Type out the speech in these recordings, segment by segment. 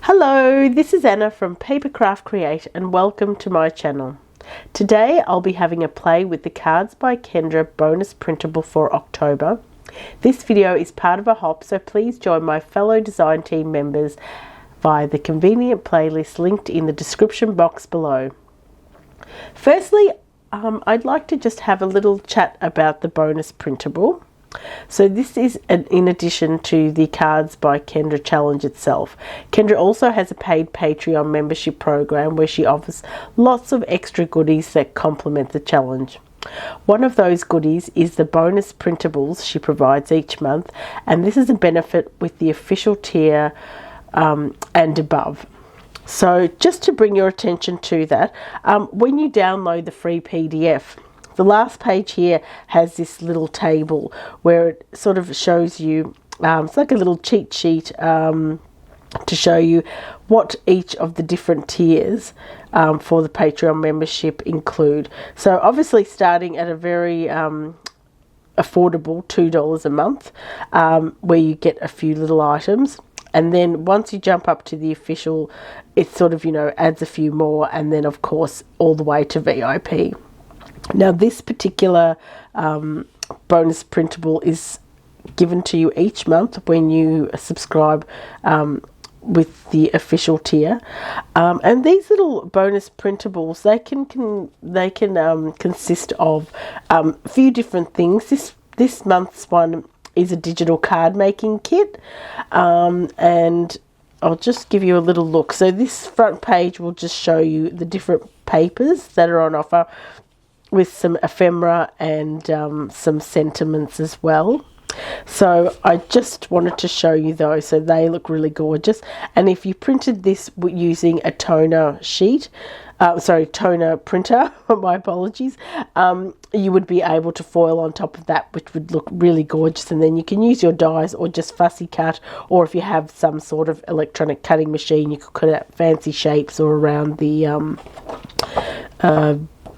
Hello, this is Anna from Papercraft Create and welcome to my channel. Today I'll be having a play with the Cards by Kendra bonus printable for October. This video is part of a hop, so please join my fellow design team members via the convenient playlist linked in the description box below. Firstly, I'd like to just have a little chat about the bonus printable. So this is in addition to the Cards by Kendra challenge itself. Kendra also has a paid Patreon membership program where she offers lots of extra goodies that complement the challenge. One of those goodies is the bonus printables she provides each month, and this is a benefit with the official tier and above. So just to bring your attention to that, when you download the free PDF, the last page here has this little table where it sort of shows you, it's like a little cheat sheet to show you what each of the different tiers for the Patreon membership include. So obviously starting at a very affordable $2 a month, where you get a few little items. And then once you jump up to the official, it sort of, adds a few more, and then of course all the way to VIP. Now this particular bonus printable is given to you each month when you subscribe with the official tier, and these little bonus printables, they can consist of a few different things. This month's one is a digital card making kit, and I'll just give you a little look. So this front page will just show you the different papers that are on offer, with some ephemera and some sentiments as well. So I just wanted to show you those. So they look really gorgeous. And if you printed this using a toner sheet, toner printer, my apologies, you would be able to foil on top of that, which would look really gorgeous. And then you can use your dies or just fussy cut, or if you have some sort of electronic cutting machine, you could cut out fancy shapes or around the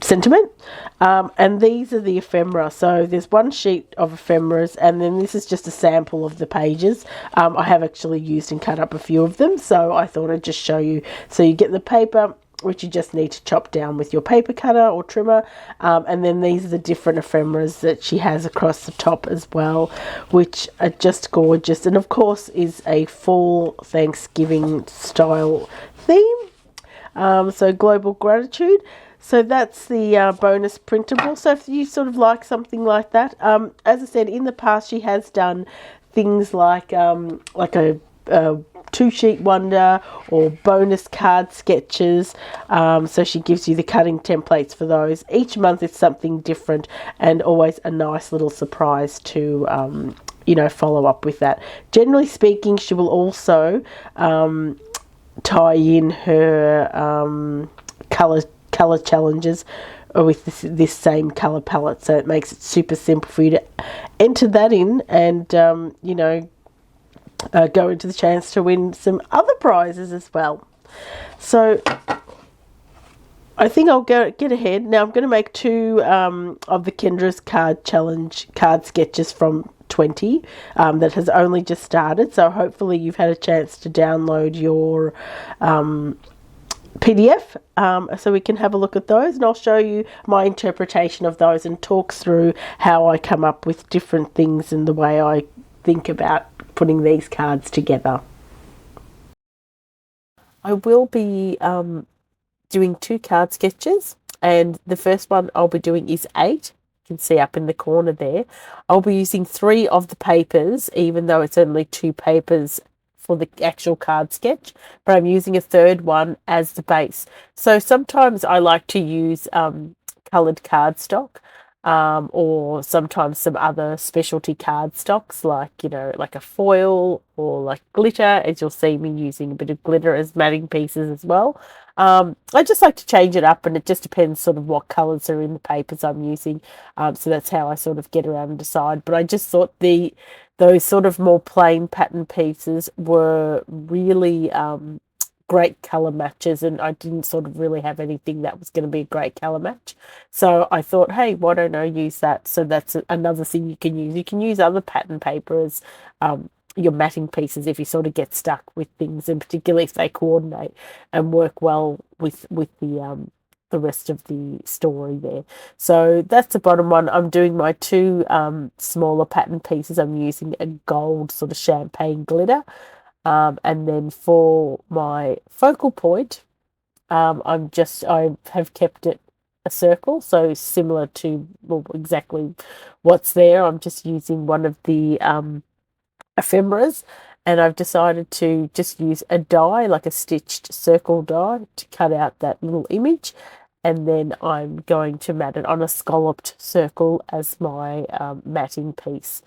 sentiment. And these are the ephemera. So there's one sheet of ephemeras, and then this is just a sample of the pages. I have actually used and cut up a few of them, so I thought I'd just show you. So you get the paper, which you just need to chop down with your paper cutter or trimmer, and then these are the different ephemeras that she has across the top as well, which are just gorgeous, and of course is a full Thanksgiving style theme. So global gratitude. So that's the bonus printable. So if you sort of like something like that, as I said, in the past she has done things like a two-sheet wonder or bonus card sketches. So she gives you the cutting templates for those. Each month it's something different, and always a nice little surprise to follow up with that. Generally speaking, she will also tie in her color challenges with this same color palette, so it makes it super simple for you to enter that in and go into the chance to win some other prizes as well. So I think I'll get ahead now. I'm going to make two of the Kendra's card challenge card sketches from 20 that has only just started, so hopefully you've had a chance to download your PDF, so we can have a look at those, and I'll show you my interpretation of those and talk through how I come up with different things and the way I think about putting these cards together. I will be doing two card sketches, and the first one I'll be doing is 8. You can see up in the corner there. I'll be using 3 of the papers, even though it's only 2 papers for the actual card sketch, but I'm using a third one as the base. So sometimes I like to use coloured cardstock, or sometimes some other specialty cardstocks, like a foil or like glitter, as you'll see me using a bit of glitter as matting pieces as well. I just like to change it up, and it just depends sort of what colours are in the papers I'm using. So that's how I sort of get around and decide. But I just thought those sort of more plain pattern pieces were really great colour matches, and I didn't sort of really have anything that was going to be a great colour match. So I thought, hey, why don't I use that? So that's another thing you can use. You can use other pattern papers your matting pieces if you sort of get stuck with things, and particularly if they coordinate and work well with the rest of the story there. So that's the bottom one. I'm doing my two smaller pattern pieces. I'm using a gold sort of champagne glitter, and then for my focal point, I have kept it a circle, so similar to, well, exactly what's there. I'm just using one of the ephemeras, and I've decided to just use a die, like a stitched circle die, to cut out that little image, and then I'm going to mat it on a scalloped circle as my matting piece.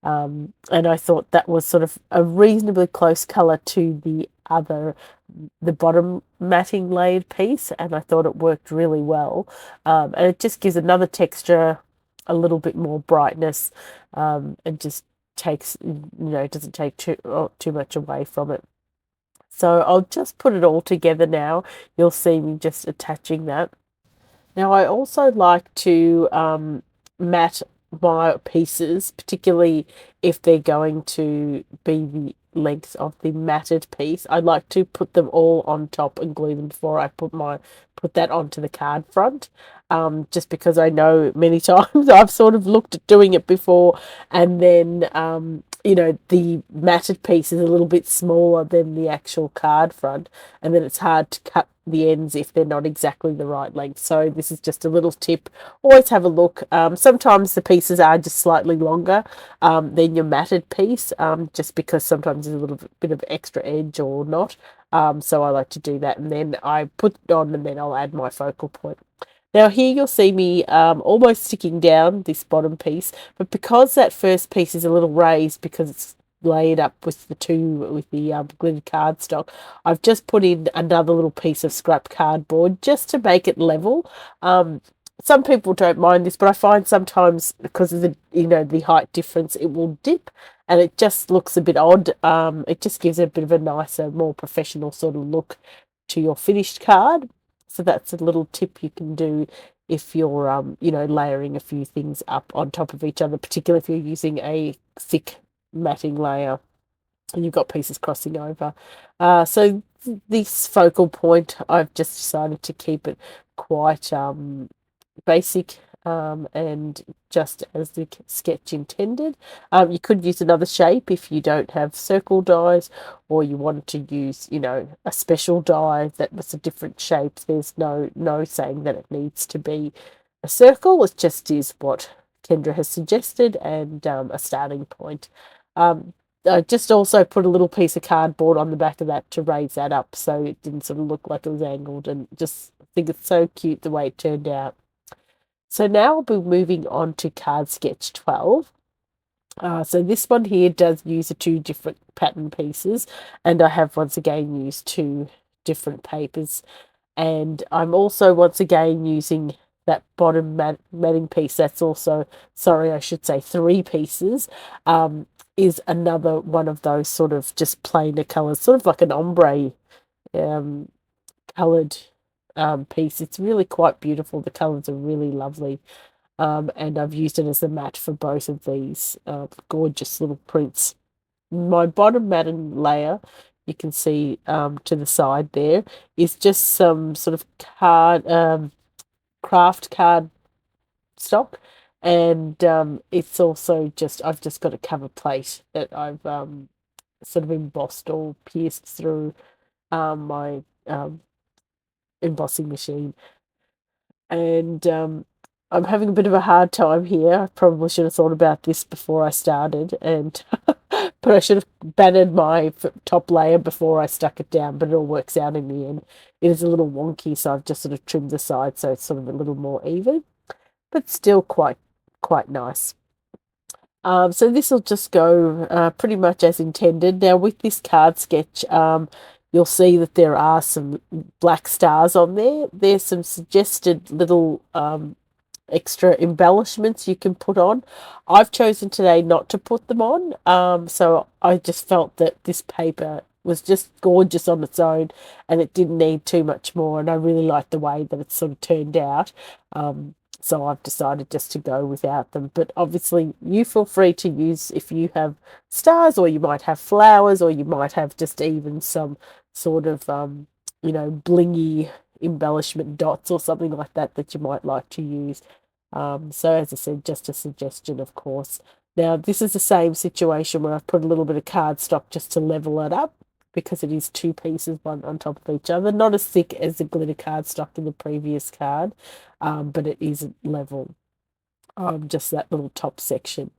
And I thought that was sort of a reasonably close colour to the bottom matting layered piece, and I thought it worked really well. And it just gives another texture, a little bit more brightness, and just takes, doesn't take too much away from it. So I'll just put it all together now. You'll see me just attaching that. Now I also like to mat my pieces, particularly if they're going to be the length of the matted piece. I like to put them all on top and glue them before I put that onto the card front. Just because I know many times I've sort of looked at doing it before, and then the matted piece is a little bit smaller than the actual card front, and then it's hard to cut the ends if they're not exactly the right length. So this is just a little tip. Always have a look. Sometimes the pieces are just slightly longer than your matted piece, just because sometimes there's a little bit of extra edge or not. So I like to do that, and then I put it on, and then I'll add my focal point. Now here you'll see me almost sticking down this bottom piece, but because that first piece is a little raised because it's laid up with the glittered cardstock, I've just put in another little piece of scrap cardboard just to make it level. Some people don't mind this, but I find sometimes because of the height difference, it will dip and it just looks a bit odd. It just gives it a bit of a nicer, more professional sort of look to your finished card. So that's a little tip you can do if you're, layering a few things up on top of each other, particularly if you're using a thick matting layer and you've got pieces crossing over. So this focal point, I've just decided to keep it quite basic, and just as the sketch intended. You could use another shape if you don't have circle dies, or you wanted to use, a special die that was a different shape. There's no saying that it needs to be a circle. It just is what Kendra has suggested, and a starting point. I just also put a little piece of cardboard on the back of that to raise that up so it didn't sort of look like it was angled, and just think it's so cute the way it turned out. So now I'll be moving on to card sketch 12. So this one here does use the two different pattern pieces, and I have once again used two different papers, and I'm also once again using that bottom matting piece. That's also, sorry, I should say 3 pieces, is another one of those sort of just plainer colors, sort of like an ombre colored piece. It's really quite beautiful. The colors are really lovely, and I've used it as a mat for both of these gorgeous little prints. My bottom matting layer, you can see to the side there, is just some sort of craft card stock, and it's also I've just got a cover plate that I've sort of embossed or pierced through my embossing machine, and I'm having a bit of a hard time here. I probably should have thought about this before I started, and but I should have battered my top layer before I stuck it down, but it all works out in the end. It is a little wonky, so I've just sort of trimmed the sides so it's sort of a little more even, but still quite nice. So this will just go pretty much as intended. Now with this card sketch, you'll see that there are some black stars on there. There's some suggested little extra embellishments you can put on. I've chosen today not to put them on, so I just felt that this paper was just gorgeous on its own and it didn't need too much more, and I really liked the way that it sort of turned out. So I've decided just to go without them. But obviously you feel free to use, if you have stars, or you might have flowers, or you might have just even some sort of, blingy embellishment dots or something like that that you might like to use. So as I said, just a suggestion, of course. Now, this is the same situation where I've put a little bit of cardstock just to level it up, because it is two pieces, one on top of each other. Not as thick as the glitter cardstock in the previous card, but it isn't level. Just that little top section.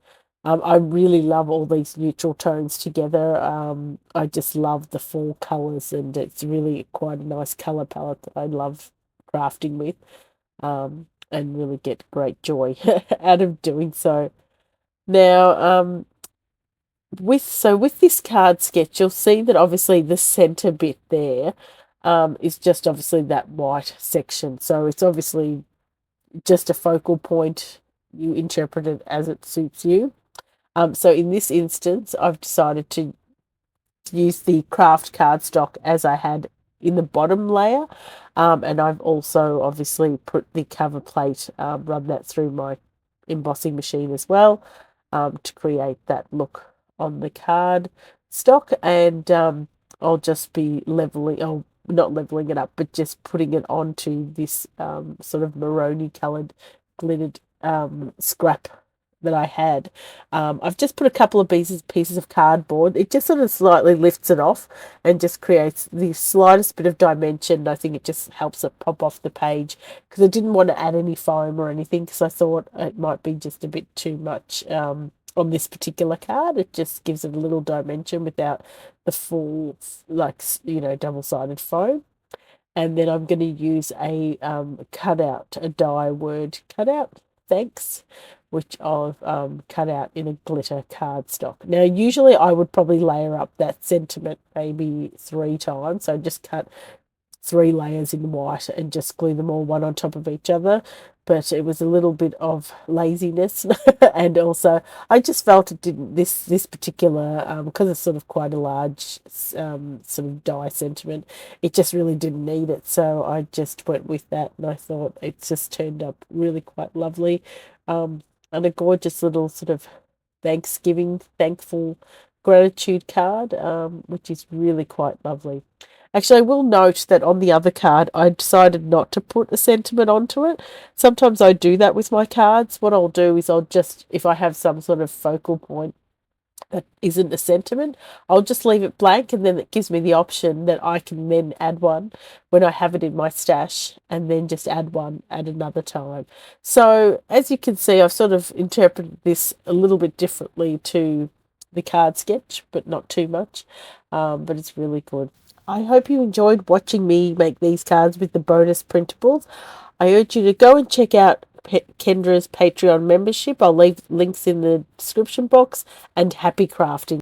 I really love all these neutral tones together. I just love the fall colours, and it's really quite a nice colour palette that I love crafting with, and really get great joy out of doing so. Now, with this card sketch, you'll see that obviously the center bit there is just obviously that white section. So it's obviously just a focal point. You interpret it as it suits you. So in this instance, I've decided to use the craft cardstock as I had in the bottom layer, and I've also obviously put the cover plate, run that through my embossing machine as well, to create that look on the card stock. And I'll just be not leveling it up, but just putting it onto this sort of maroony colored glittered scrap that I had. I've just put a couple of pieces of cardboard. It just sort of slightly lifts it off and just creates the slightest bit of dimension. I think it just helps it pop off the page, because I didn't want to add any foam or anything, because I thought it might be just a bit too much on this particular card. It just gives it a little dimension without the full, double-sided foam. And then I'm going to use a die word cutout, thanks, which I've cut out in a glitter cardstock. Now, usually I would probably layer up that sentiment maybe 3 times. So just cut 3 layers in white and just glue them all one on top of each other. But it was a little bit of laziness, and also I just felt it didn't, this particular, because it's sort of quite a large sort of die sentiment, it just really didn't need it. So I just went with that, and I thought it just turned up really quite lovely, and a gorgeous little sort of thankful gratitude card, which is really quite lovely. Actually, I will note that on the other card, I decided not to put a sentiment onto it. Sometimes I do that with my cards. What I'll do is if I have some sort of focal point that isn't a sentiment, I'll just leave it blank, and then it gives me the option that I can then add one when I have it in my stash, and then just add one at another time. So as you can see, I've sort of interpreted this a little bit differently to the card sketch, but not too much, but it's really good. I hope you enjoyed watching me make these cards with the bonus printables. I urge you to go and check out Kendra's Patreon membership. I'll leave links in the description box, and happy crafting.